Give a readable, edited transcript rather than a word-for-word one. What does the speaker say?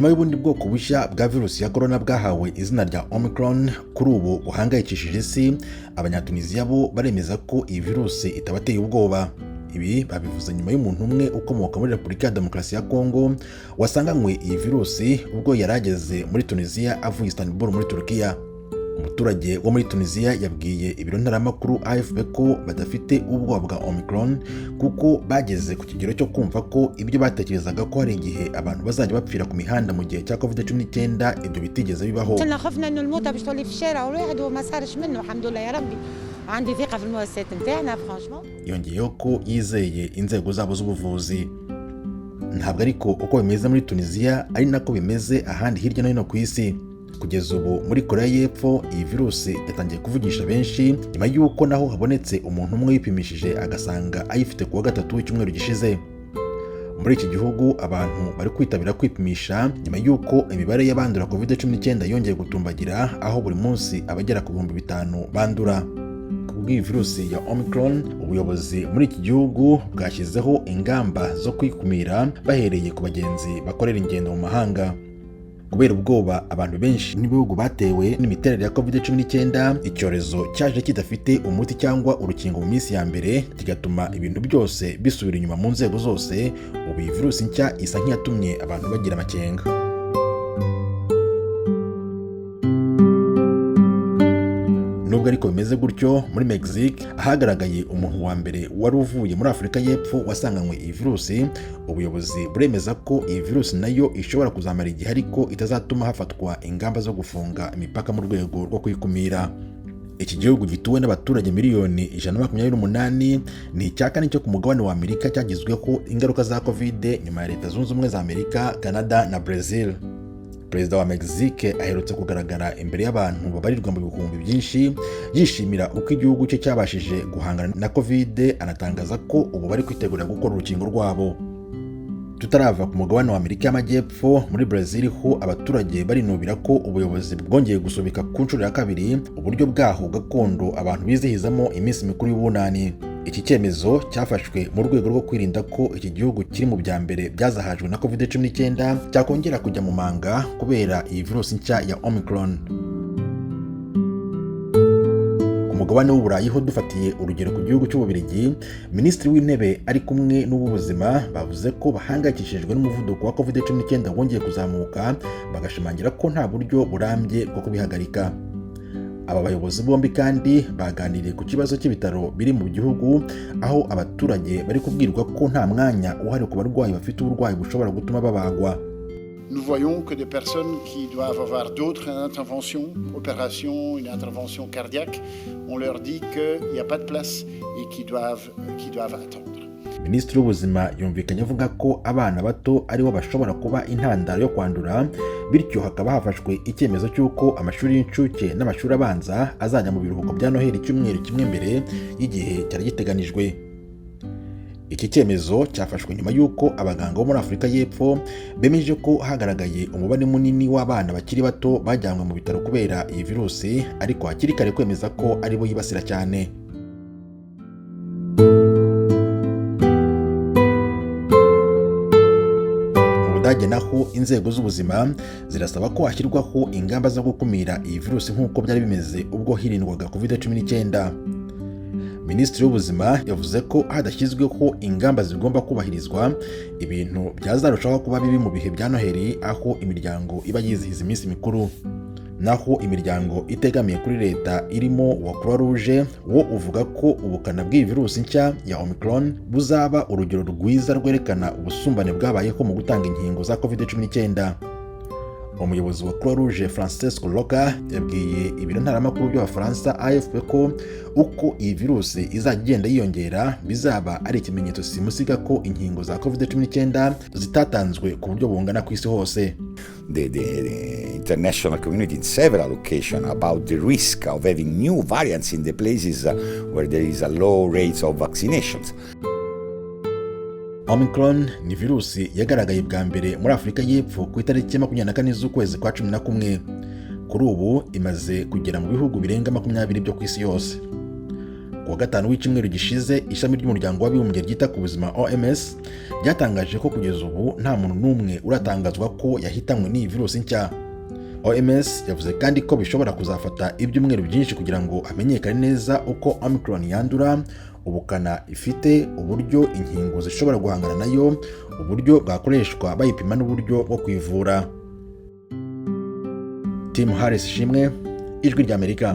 nyuma y'ubundi bwoko bushya bwa virusi ya corona bwahawe izina rya Omicron kuri ubu buhangayikishije isi, abanyatunisia bo baremeza ko iyi virusi itabateye ubwoba. Ibi babivuze nyuma y'umuntu umwe ukomoka muri Repubulika ya Demokarasi ya Kongo wasanganywe iyi virusi ubwo yarageze muri Tunisia avuye Istanbul muri Turkiya. Umuturage wo muri Tunisia yabwiye ibiro ntaramakuru AFP ko badafite ubwoba bwa Omicron kuko bageze ku kigero cyo kumva ko ibyo batekerezaga ko hari igihe abantu bazajya bapfira ku mihanda mu gihe cya COVID-19 ibyo bitigeze bibaho. Yongeyeho ko yizeye inzego zabo z'ubuvuzi. Ntabwo ariko uko bimeze muri Tunisia ari nako bimeze ahandi hirya no hino ku isi. Kugeza ubu muri Korea y'Epfo iyi virusi yatangiye kuvugisha benshi nyuma y'uko naho habonetse umuntu umwe wipimishije agasanga ayifite kuwa gatatu w'icyumweru gishize. Muri iki gihugu abantu bari kwitabira kwipimisha nyuma y'uko imibare y'abandura COVID-19 yongeye gutumbagira, aho buri munsi abagera ku 5,000 bandura. Kubw'iyi virusi ya Omicron, ubuyobozi muri iki gihugu bwashyizeho ingamba zo kwikumira bahereye ku bagenzi bakorera ingendo mu mahanga. Kubera ubwoba abantu benshi n'ibihugu batewe n'imiterere ya COVID-19, icyorezo cyaje kidafite umuti cyangwa urukingo mu minsi ya mbere, kigatuma ibintu byose bisubira inyuma mu nzego zose. Ubu iyi virusi nshya isa nk'iyatumye abantu bagira amakenga. Nubwo ariko bimeze gutyo, muri Mexique ahagaragaye umuntu wa mbere wari uvuye muri Afurika y'Epfo wasanganywe iyi virusi, ubuyobozi buremeza ko iyi virusi nayo ishobora kuzamara igihe ariko itazatuma hafatwa ingamba zo gufunga imipaka mu rwego rwo kwikumira. Iki gihugu gituwe n'abaturage miliyoni 128 ni icya kane cyo ku mugabane wa Amerika cyagizweho ingaruka za COVID nyuma ya Leta Zunze Ubumwe za Amerika, Canada na Brazil. Perezida wa Mexique aherutse kugaragara imbere y'abantu babarirwa mu bihumbi byinshi yishimira uko igihugu cye cyabashije guhangana na COVID, anatangaza ko ubu bari kwitegura gukora urukingo rwabo. Tutarava ku mugabane wa Amerika y'Amajyepfo, muri Brazil ho abaturage barinubira ko ubuyobozi bwongeye gusubika ku nshuro ya kabiri uburyo bwaho gakondo abantu bizihizamo iminsi mikuru y'ubunani. Iki cyemezo cyafashwe mu rwego rwo kwirinda ko iki gihugu kiri mu bya mbere byazahajwe na COVID-19 cyakongera kujya mu manga kubera iyi virusi nshya ya Omicron. Ku mugabane w'Uburayi ho dufatiye urugero ku gihugu cy'Ububiligi, Minisitiri w'Intebe ari kumwe n'ubuzima bavuze ko bahangayikishijwe n'umuvuduko wa COVID-19 wongeye kuzamuka, bagashimangira ko nta buryo burambye bwo kubihagarika. Aba bayobozi bombi kandi baganiriye ku kibazo cy'ibitaro biri mu gihugu, aho abaturage bari kubwirwa ko nta mwanya uhari ku barwayi bafite uburwayi bushobora gutuma babagwa. Nous voyons que des personnes qui doivent avoir d'autres interventions, opérations, une intervention cardiaque, on leur dit qu'il n'y a pas de place et qu'ils doivent attendre. Minisitiri w'Ubuzima yumvikanye avuga ko abana bato aribo bashobora kuba intandaro yo kwandura, bityo hakaba hafashwe icyemezo cy'uko amashuri y'incuke n'amashuri abanza azajya mu biruhuko bya Noheli icyumweru kimwe mbere y'igihe cyari giteganijwe. Iki cyemezo cyafashwe nyuma y'uko abaganga bo muri Afurika y'Epfo bemeje ko hagaragaye umubare munini w'abana bakiri bato bajyanwe mu bitaro kubera iyi virusi, ariko hakiri kare kwemeza ko aribo yibasira cyane. Budage naho inzego z'ubuzima zirasaba ko hashyirwaho ingamba zo gukumira iyi virusi nk'uko byari bimeze ubwo hirindwaga COVID-19. Minisitiri w'Ubuzima yavuze ko hadashyizweho ingamba zigomba kubahirizwa, ibintu byazarushaho kuba bibi mu bihe bya Noheli, aho imiryango iba yizihiza iminsi mikuru. Naho imiryango itegamiye kuri leta irimo wa Croix Rouge wo uvuga ko ubukana bw'iyi virusi nshya ya Omicron buzaba urugero rwiza rwerekana ubusumbane bwabayeho mu gutanga inkingo za COVID-19. Umuyobozi wa Croix Rouge Francesco Roca yabwiye ibiro ntaramakuru by'Abafaransa AFP ko uko iyi virusi izajya igenda yiyongera bizaba ari ikimenyetso simusiga ko inkingo za COVID-19 zitatanzwe ku buryo bungana ku isi hose. The international community in several occasions about the risk of having new variants in the places where there is a low rate of vaccinations. Omicron ni virusi yagaragaye bwa mbere muri Afurika y'Epfo ku itariki 24 z'ukwezi kwa 11. Kuri ubu imaze kugera mu bihugu birenga 20 byo ku isi yose. ku wa gatanu w'icyumweru gishize ishami ry'umuryango w'abibumbye ryita ku buzima OMS ryatangaje ko kugeza ubu nta muntu n'umwe uratangazwa ko yahitanywe n'iyi virusi nshya. OMS yavuze kandi ko bishobora kuzafata ibyumweru byinshi kugira ngo hamenyekane neza uko Omicron yandura, ubukana ifite, uburyo inkingo zishobora guhangana nayo, uburyo bwakoreshwa bayipima n'uburyo bwo kwivura. Tim Harris Ishimwe, Ijwi ry'Amerika.